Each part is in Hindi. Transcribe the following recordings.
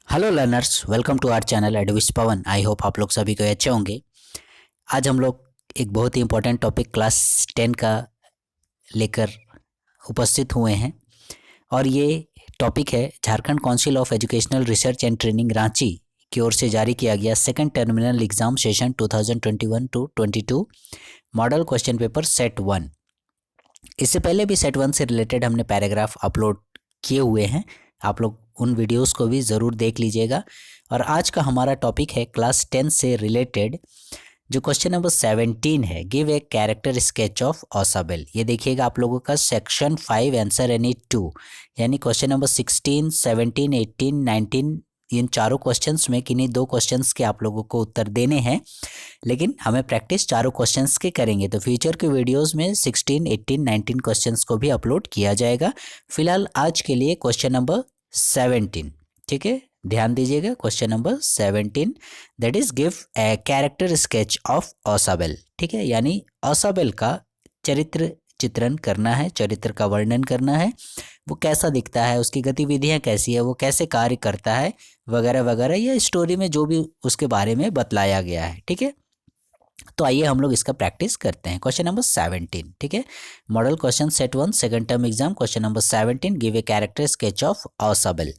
Hello learners, welcome to our channel एडविश पवन। आई होप आप लोग सभी को अच्छे होंगे। आज हम लोग एक बहुत ही इंपॉर्टेंट टॉपिक क्लास 10 का लेकर उपस्थित हुए हैं और ये टॉपिक है Jharkhand council of educational research and training Ranchi की ओर से जारी किया गया second terminal exam session 2021 to 22 model question paper set 1। इससे पहले भी सेट 1 से रिलेटेड हमने पैराग्राफ अपलोड किए हुए हैं, आप लोग उन वीडियोस को भी ज़रूर देख लीजिएगा। और आज का हमारा टॉपिक है क्लास 10 से रिलेटेड जो क्वेश्चन नंबर 17 है, give a character sketch of Ausable. ये देखिएगा आप लोगों का सेक्शन 5 आंसर एनी 2, यानी क्वेश्चन नंबर 16, 17, 18, 19 इन चारों क्वेश्चंस में किन्हीं दो क्वेश्चंस के आप लोगों को उत्तर देने हैं, लेकिन हमें प्रैक्टिस चारों क्वेश्चंस के करेंगे। तो फ्यूचर के वीडियोस में 16, 18, 19 क्वेश्चंस को भी अपलोड किया जाएगा। फिलहाल आज के लिए क्वेश्चन नंबर 17, ठीक है, ध्यान दीजिएगा। Question number 17 that is give a character sketch of Ausable, ठीक है, यानी औसाबेल का चरित्र चित्रण करना है, चरित्र का वर्णन करना है। वो कैसा दिखता है, उसकी गतिविधियाँ कैसी है, वो कैसे कार्य करता है, वगैरह वगैरह, या स्टोरी में जो भी उसके बारे में बतलाया गया है, ठीक है। तो आइए हम लोग इसका प्रैक्टिस करते हैं। क्वेश्चन नंबर 17, ठीक है, model question set 1 second term exam, question number 17, give a character sketch of Ausable.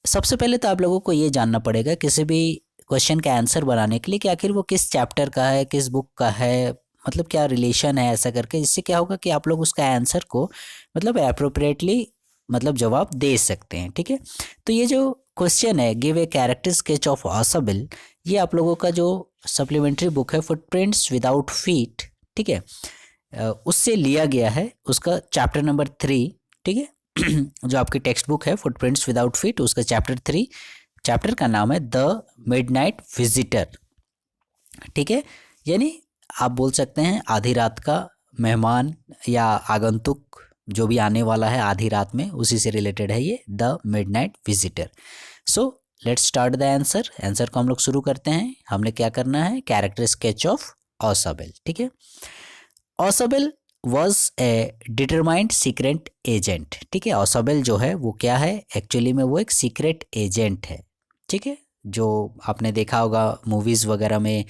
सबसे पहले तो आप लोगों को ये जानना पड़ेगा किसी भी क्वेश्चन का आंसर बनाने के लिए कि आखिर वो किस चैप्टर का है, किस बुक का है, मतलब क्या रिलेशन है, ऐसा करके। इससे क्या होगा कि आप लोग उसका आंसर को मतलब अप्रोप्रिएटली मतलब जवाब दे सकते हैं, ठीक है। तो ये जो क्वेश्चन है give a character sketch of Ausable, ये आप लोगों का जो सप्लीमेंट्री बुक है फुटप्रिंट्स विदाउट फीट, ठीक है, उससे लिया गया है, उसका चैप्टर नंबर 3, ठीक है। जो आपकी टेक्स्ट बुक है फुटप्रिंट्स विदाउट फीट, उसका चैप्टर 3, चैप्टर का नाम है द मिडनाइट विजिटर, ठीक है, यानी आप बोल सकते हैं आधी रात का मेहमान या आगंतुक, जो भी आने वाला है आधी रात में, उसी से रिलेटेड है ये the midnight visitor. So let's start the answer. Answer को हम लोग शुरू करते हैं। हमने क्या करना है, कैरेक्टर स्केच ऑफ औसाबेल, ठीक है। Ausable was a determined secret agent, ठीक है। औसाबेल जो है वो क्या है, एक्चुअली में वो एक सीक्रेट एजेंट है, ठीक है। जो आपने देखा होगा मूवीज़ वगैरह में,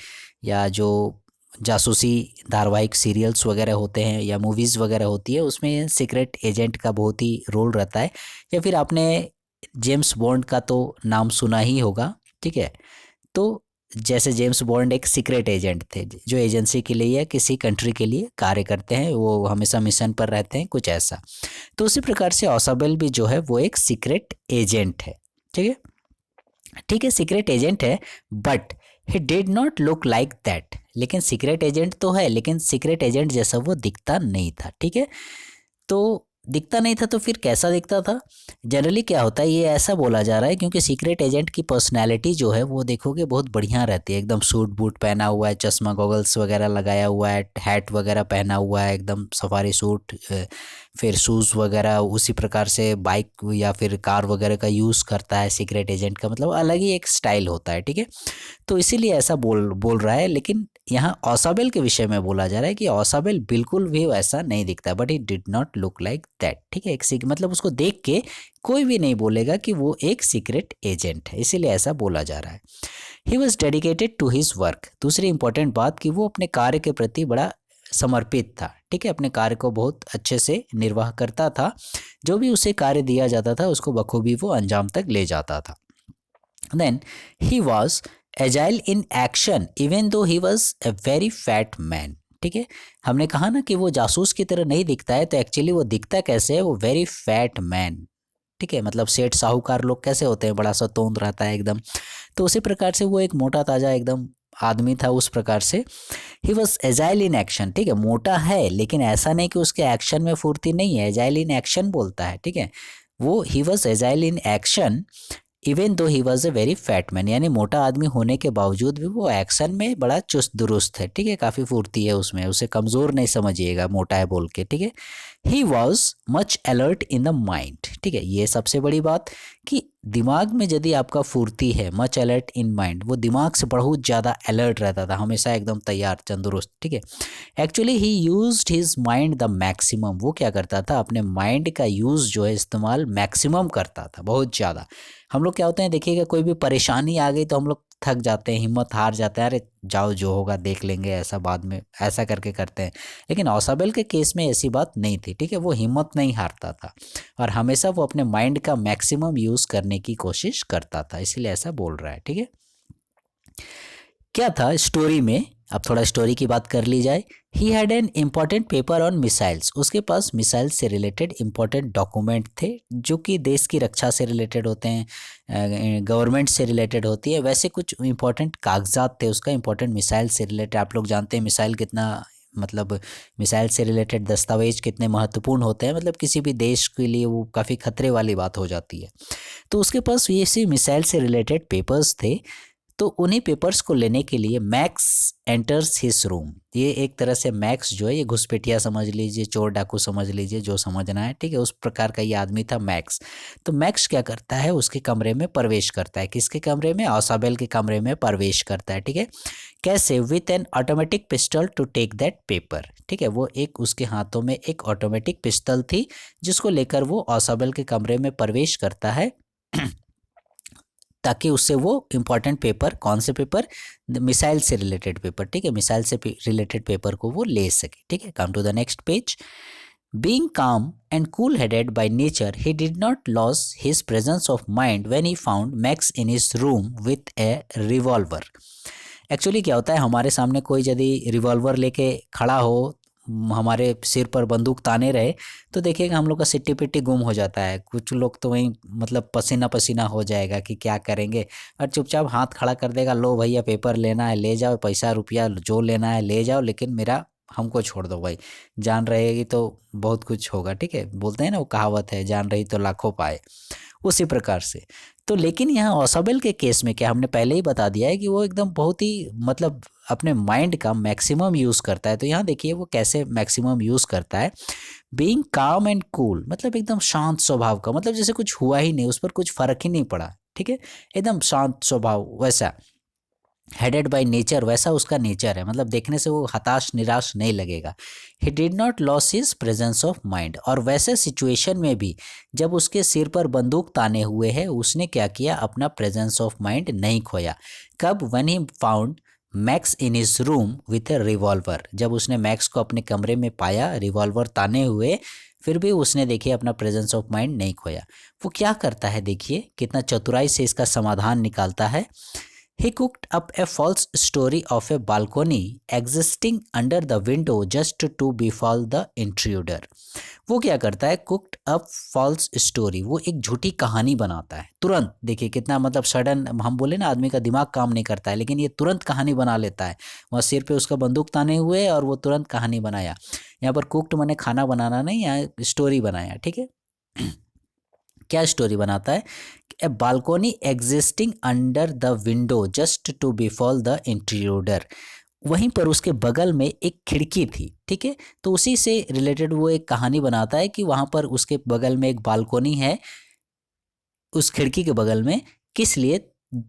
या जो जासूसी धारावाहिक सीरियल्स वगैरह होते हैं या मूवीज़ वगैरह होती है, उसमें सीक्रेट एजेंट का बहुत ही रोल रहता है। या फिर आपने जेम्स बॉन्ड का तो नाम सुना ही होगा, ठीक है। तो जैसे जेम्स बॉन्ड एक सीक्रेट एजेंट थे जो एजेंसी के लिए या किसी कंट्री के लिए कार्य करते हैं, वो हमेशा मिशन पर रहते हैं, कुछ ऐसा। तो उसी प्रकार से औसाबेल भी जो है वो एक सीक्रेट एजेंट है, ठीक है, ठीक है, सीक्रेट एजेंट है। But he did not look like that, लेकिन सीक्रेट एजेंट तो है, लेकिन सीक्रेट एजेंट जैसा वो दिखता नहीं था, ठीक है। तो दिखता नहीं था तो फिर कैसा दिखता था? जनरली क्या होता है, ये ऐसा बोला जा रहा है क्योंकि सीक्रेट एजेंट की पर्सनैलिटी जो है वो देखोगे बहुत बढ़िया रहती है, एकदम सूट बूट पहना हुआ है, चश्मा गॉगल्स वगैरह लगाया हुआ है, हैट वगैरह पहना हुआ है, एकदम सफारी सूट, फिर शूज़ वगैरह उसी प्रकार से बाइक या फिर कार वगैरह का यूज़ करता है सीक्रेट एजेंट का, मतलब अलग ही एक स्टाइल होता है, ठीक है। तो इसीलिए ऐसा बोल रहा है। लेकिन यहाँ औसाबेल के विषय में बोला जा रहा है कि औसाबेल बिल्कुल भी वैसा नहीं दिखता, but he did not look like that, ठीक है। एक मतलब उसको देख के कोई भी नहीं बोलेगा कि वो एक सीक्रेट एजेंट है, इसीलिए ऐसा बोला जा रहा है। He was dedicated to his work. दूसरी इंपॉर्टेंट बात कि वो अपने कार्य के प्रति बड़ा समर्पित था, ठीक है, अपने कार्य को बहुत अच्छे से निर्वाह करता था, जो भी उसे कार्य दिया जाता था उसको बखूबी वो अंजाम तक ले जाता था। Then he was agile in action even though he was a very fat man, ठीक है। हमने कहा ना कि वो जासूस की तरह नहीं दिखता है, तो एक्चुअली वो दिखता कैसे है, वो वेरी फैट मैन, ठीक है, मतलब सेठ साहूकार लोग कैसे होते हैं, बड़ा सा तोंद रहता है एकदम, तो उसी प्रकार से वो एक मोटा ताजा एकदम आदमी था, उस प्रकार से ही वॉज एजाइल इन एक्शन, ठीक है। मोटा है लेकिन ऐसा नहीं कि उसके एक्शन में फुर्ती नहीं है, एजाइल इन एक्शन बोलता है, ठीक है। वो ही was agile in action even though he was a very fat man, यानी मोटा आदमी होने के बावजूद भी वो एक्शन में बड़ा चुस्त दुरुस्त है, ठीक है, काफ़ी फुर्ती है उसमें, उसे कमज़ोर नहीं समझिएगा मोटा है बोल के, ठीक है। He was much alert in the mind. ठीक है, ये सबसे बड़ी बात कि दिमाग में यदि आपका फुर्ती है, मच अलर्ट इन माइंड, वो दिमाग से बहुत ज़्यादा अलर्ट रहता था, हमेशा एकदम तैयार तंदुरुस्त। ठीक है, actually he used his mind the maximum. वो क्या करता था, अपने माइंड का यूज़ जो है, इस्तेमाल मैक्सिमम करता था, बहुत ज़्यादा। हम लोग क्या होते हैं, देखिएगा कोई भी परेशानी आ गई तो हम लोग थक जाते हैं, हिम्मत हार जाते हैं, अरे जाओ जो होगा देख लेंगे, ऐसा बाद में, ऐसा करके करते हैं। लेकिन औसाबेल के केस में ऐसी बात नहीं थी। ठीक है, वो हिम्मत नहीं हारता था और हमेशा वो अपने माइंड का मैक्सिमम यूज़ करने की कोशिश करता था, इसीलिए ऐसा बोल रहा है। ठीक है, क्या था स्टोरी में, अब थोड़ा स्टोरी की बात कर ली जाए। He had an important paper on missiles. उसके पास मिसाइल से रिलेटेड इम्पॉर्टेंट डॉक्यूमेंट थे जो कि देश की रक्षा से रिलेटेड होते हैं, गवर्नमेंट से रिलेटेड होती है, वैसे कुछ इम्पॉर्टेंट कागजात थे उसका, इम्पॉर्टेंट मिसाइल से रिलेटेड। आप लोग जानते हैं मिसाइल कितना, मतलब मिसाइल से रिलेटेड दस्तावेज कितने महत्वपूर्ण होते हैं, मतलब किसी भी देश के लिए वो काफ़ी खतरे वाली बात हो जाती है। तो उसके पास ये सी मिसाइल से रिलेटेड पेपर्स थे। तो उन्हीं पेपर्स को लेने के लिए मैक्स एंटर्स हिज रूम। ये एक तरह से मैक्स जो है, ये घुसपैठिया समझ लीजिए, चोर डाकू समझ लीजिए, जो समझना है। ठीक है, उस प्रकार का ये आदमी था मैक्स। तो मैक्स क्या करता है, उसके कमरे में प्रवेश करता है। किसके कमरे में, औसाबेल के कमरे में प्रवेश करता है। ठीक है, कैसे, with an automatic pistol to take that paper. ठीक है, वो एक, उसके हाथों में एक ऑटोमेटिक पिस्टल थी जिसको लेकर वो औसाबेल के कमरे में प्रवेश करता है ताकि उससे वो इम्पॉर्टेंट पेपर, कौन से पेपर, मिसाइल से रिलेटेड पेपर। ठीक है, मिसाइल से रिलेटेड पेपर को वो ले सके। ठीक है, come to the next page. Being calm and cool headed by nature, he did not loss his presence of mind when he found Max in his room with a revolver. Actually क्या होता है, हमारे सामने कोई यदि रिवॉल्वर लेके खड़ा हो, हमारे सिर पर बंदूक ताने रहे, तो देखिएगा हम लोग का सिट्टी पिट्टी गुम हो जाता है। कुछ लोग तो वहीं मतलब पसीना पसीना हो जाएगा कि क्या करेंगे, और चुपचाप हाथ खड़ा कर देगा, लो भैया पेपर लेना है ले जाओ, पैसा रुपया जो लेना है ले जाओ, लेकिन मेरा हमको छोड़ दो भाई, जान रहेगी तो बहुत कुछ होगा। ठीक है, बोलते हैं ना वो कहावत है, जान रही तो लाखों पाए, उसी प्रकार से। तो लेकिन यहाँ औसाबेल के केस में क्या, हमने पहले ही बता दिया है कि वो एकदम बहुत ही मतलब अपने माइंड का मैक्सिमम यूज़ करता है। तो यहाँ देखिए वो कैसे मैक्सिमम यूज़ करता है। बीइंग काम एंड कूल, मतलब एकदम शांत स्वभाव का, मतलब जैसे कुछ हुआ ही नहीं, उस पर कुछ फर्क ही नहीं पड़ा। ठीक है, एकदम शांत स्वभाव, वैसा हेडेड बाय नेचर, वैसा उसका नेचर है, मतलब देखने से वो हताश निराश नहीं लगेगा। ही did not loss his presence of mind, और वैसे सिचुएशन में भी जब उसके सिर पर बंदूक ताने हुए है, उसने क्या किया, अपना प्रेजेंस ऑफ माइंड नहीं खोया। कब, when he found Max in his room with a revolver, जब उसने मैक्स को अपने कमरे में पाया रिवॉल्वर ताने हुए, फिर भी उसने देखिए अपना प्रेजेंस ऑफ माइंड नहीं खोया। वो क्या करता है, देखिए कितना चतुराई से इसका समाधान निकालता है। He cooked up a false story of a balcony existing under the window just to befall the intruder. वो क्या करता है, कुक्ड अप फॉल्स स्टोरी, वो एक झूठी कहानी बनाता है तुरंत। देखिए कितना मतलब सडन, हम बोले ना आदमी का दिमाग काम नहीं करता है, लेकिन ये तुरंत कहानी बना लेता है। वहाँ सिर पे उसका बंदूक ताने हुए और वो तुरंत कहानी बनाया। यहाँ पर कुक्ड माने खाना बनाना नहीं, यहाँ स्टोरी बनाया। ठीक है, क्या स्टोरी बनाता है, a balcony existing under the window just to befool the intruder. वहीं पर उसके बगल में एक खिड़की थी। ठीक है, तो उसी से रिलेटेड वो एक कहानी बनाता है कि वहाँ पर उसके बगल में एक बालकोनी है, उस खिड़की के बगल में, किस लिए,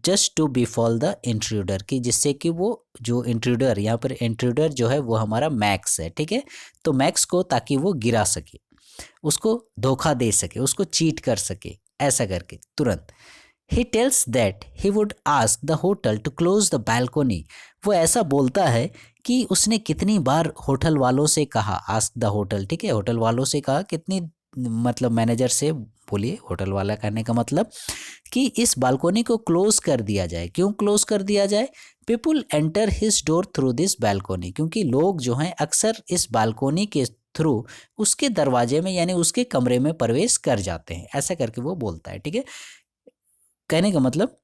just to befool the intruder, कि जिससे कि वो जो इंट्रूडर, यहाँ पर इंट्रूडर जो है वो हमारा मैक्स है। ठीक है, तो मैक्स को ताकि वो गिरा सके, उसको धोखा दे सके, उसको चीट कर सके, ऐसा करके तुरंत। He tells that he would ask the hotel to close the balcony. वो ऐसा बोलता है कि उसने कितनी बार होटल वालों से कहा, आस्क द होटल, ठीक है, होटल वालों से कहा, कितनी, मतलब मैनेजर से बोलिए, होटल वाला कहने का मतलब कि इस बालकोनी को क्लोज कर दिया जाए। क्यों क्लोज कर दिया जाए, people enter his door through this balcony, क्योंकि लोग जो हैं अक्सर इस बालकोनी के थ्रू उसके दरवाजे में यानी उसके कमरे में प्रवेश कर जाते हैं, ऐसा करके वो बोलता है। ठीक है, कहने का मतलब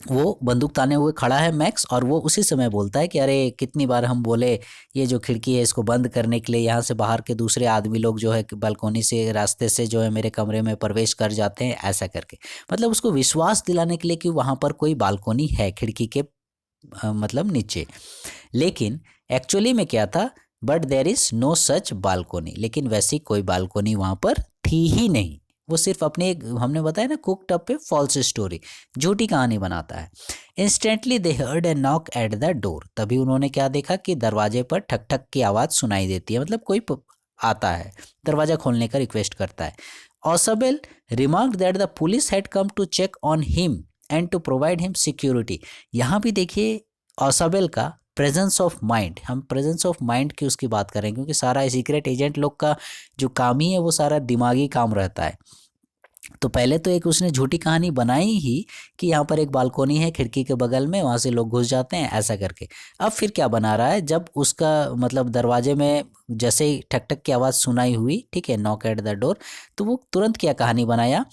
वो बंदूक ताने हुए खड़ा है मैक्स, और वो उसी समय बोलता है कि अरे कितनी बार हम बोले ये जो खिड़की है इसको बंद करने के लिए, यहाँ से बाहर के दूसरे आदमी लोग जो है बालकोनी से, रास्ते से जो है मेरे कमरे में प्रवेश कर जाते हैं, ऐसा करके मतलब उसको विश्वास दिलाने के लिए कि वहाँ पर कोई बालकोनी है खिड़की के मतलब नीचे। लेकिन एक्चुअली में क्या था, but there is no such balcony, लेकिन वैसी कोई बालकोनी वहाँ पर थी ही नहीं। वो सिर्फ अपने एक, हमने बताया ना, कुक टप पे फॉल्स स्टोरी, झूठी कहानी बनाता है। Instantly they heard a knock at the door, तभी उन्होंने क्या देखा कि दरवाजे पर ठक ठक की आवाज़ सुनाई देती है, मतलब कोई आता है, दरवाज़ा खोलने का रिक्वेस्ट करता है। Ausable remarked that the police had come to check on him and to provide him security. यहाँ भी देखिए ऑसबेल का प्रेजेंस ऑफ माइंड, हम प्रेजेंस ऑफ माइंड की उसकी बात करें, क्योंकि सारा सीक्रेट एजेंट लोग का जो काम ही है वो सारा दिमागी काम रहता है। तो पहले तो एक उसने झूठी कहानी बनाई ही कि यहाँ पर एक बालकोनी है खिड़की के बगल में, वहाँ से लोग घुस जाते हैं ऐसा करके। अब फिर क्या बना रहा है, जब उसका मतलब दरवाजे में जैसे ही ठक ठक की आवाज़ सुनाई हुई, ठीक है, नॉक एट द डोर, तो वो तुरंत क्या कहानी बनाया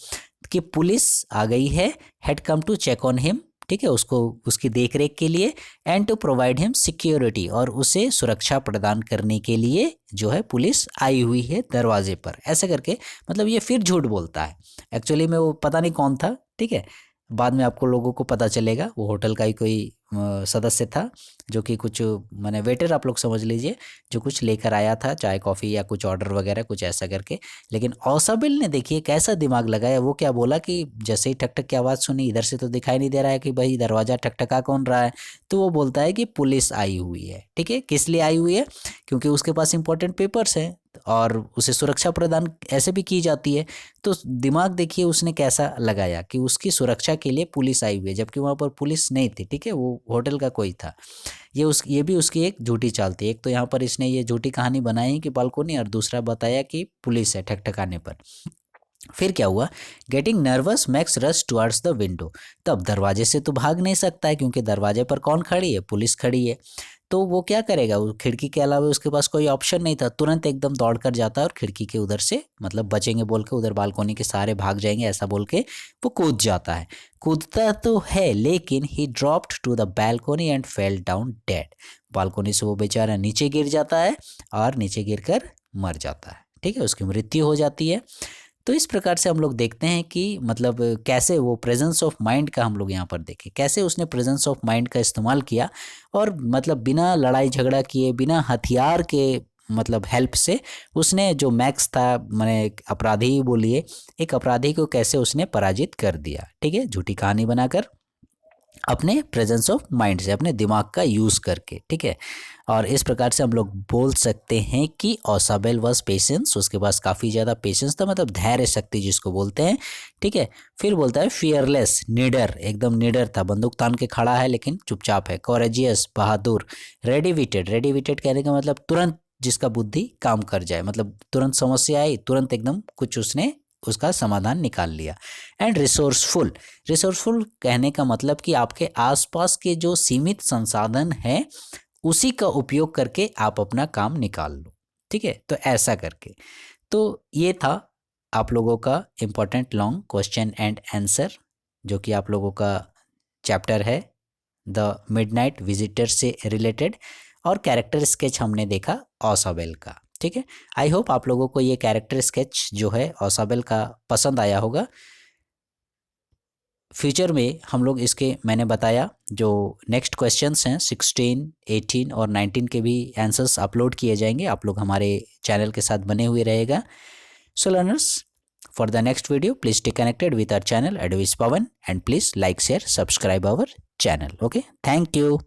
कि पुलिस आ गई है, had come to check on him, ठीक है, उसको उसकी देख रेख के लिए, and to provide him security, और उसे सुरक्षा प्रदान करने के लिए जो है पुलिस आई हुई है दरवाजे पर, ऐसा करके मतलब ये फिर झूठ बोलता है। एक्चुअली में वो पता नहीं कौन था, ठीक है, बाद में आपको लोगों को पता चलेगा, वो होटल का ही कोई सदस्य था, जो कि कुछ माने वेटर आप लोग समझ लीजिए, जो कुछ लेकर आया था, चाय कॉफ़ी या कुछ ऑर्डर वगैरह कुछ ऐसा करके। लेकिन औसाबिल ने देखिए कैसा दिमाग लगाया, वो क्या बोला कि जैसे ही ठक ठक की आवाज़ सुनी, इधर से तो दिखाई नहीं दे रहा है कि भाई दरवाज़ा ठकठका कौन रहा है, तो वो बोलता है कि पुलिस आई हुई है। ठीक है, किस लिए आई हुई है, क्योंकि उसके पास इंपॉर्टेंट पेपर्स हैं और उसे सुरक्षा प्रदान ऐसे भी की जाती है। तो दिमाग देखिए उसने कैसा लगाया कि उसकी सुरक्षा के लिए पुलिस आई हुई है, जबकि वहाँ पर पुलिस नहीं थी। ठीक है, वो होटल का कोई था। ये भी उसकी एक झूठी चाल थी। एक तो यहाँ पर इसने ये झूठी कहानी बनाई कि बालकोनी, और दूसरा बताया कि पुलिस है ठकठकाने पर। फिर क्या हुआ, getting nervous max rush towards the window. तब दरवाजे से तो भाग नहीं सकता है, क्योंकि दरवाजे पर कौन खड़ी है, पुलिस खड़ी है। तो वो क्या करेगा, वो खिड़की के अलावा उसके पास कोई ऑप्शन नहीं था, तुरंत एकदम दौड़ कर जाता है और खिड़की के उधर से, मतलब बचेंगे बोल के, उधर बालकोनी के सारे भाग जाएंगे ऐसा बोल के वो कूद जाता है। कूदता तो है, लेकिन he dropped to the balcony and fell down dead. Balcony से वो बेचारा नीचे गिर जाता है और नीचे गिर कर मर जाता है। ठीक है, उसकी मृत्यु हो जाती है। तो इस प्रकार से हम लोग देखते हैं कि मतलब कैसे वो प्रेजेंस ऑफ माइंड का हम लोग यहाँ पर देखें, कैसे उसने प्रेजेंस ऑफ माइंड का इस्तेमाल किया, और मतलब बिना लड़ाई झगड़ा किए, बिना हथियार के मतलब हेल्प से उसने जो मैक्स था, मैंने अपराधी ही बोलिए, एक अपराधी को कैसे उसने पराजित कर दिया। ठीक है, झूठी कहानी बनाकर अपने प्रेजेंस ऑफ माइंड से, अपने दिमाग का यूज़ करके। ठीक है, और इस प्रकार से हम लोग बोल सकते हैं कि औसाबेल वॉज पेशेंस, उसके पास काफ़ी ज़्यादा पेशेंस था, मतलब धैर्य शक्ति जिसको बोलते हैं। ठीक है, फिर बोलता है फियरलेस, निडर, एकदम निडर था, बंदूक तान के खड़ा है लेकिन चुपचाप है। कोरेजियस, बहादुर। रेडिविटेड, रेडिविटेड कहने का मतलब तुरंत जिसका बुद्धि काम कर जाए, मतलब तुरंत समस्या आई, तुरंत एकदम कुछ उसने उसका समाधान निकाल लिया। एंड रिसोर्सफुल, रिसोर्सफुल कहने का मतलब कि आपके आसपास के जो सीमित संसाधन हैं उसी का उपयोग करके आप अपना काम निकाल लो। ठीक है, तो ऐसा करके, तो ये था आप लोगों का important long question and answer, जो कि आप लोगों का चैप्टर है द मिडनाइट विजिटर से रिलेटेड, और कैरेक्टर स्केच हमने देखा औसाबेल का। ठीक है, आई होप आप लोगों को ये कैरेक्टर स्केच जो है औसाबेल का पसंद आया होगा। फ्यूचर में हम लोग इसके, मैंने बताया जो नेक्स्ट क्वेश्चंस हैं 16, 18 और 19 के भी आंसर्स अपलोड किए जाएंगे, आप लोग हमारे चैनल के साथ बने हुए रहेगा। So learners, for the next video please stay connected with our channel advice Pawan, and please like share subscribe our channel. Okay, thank you.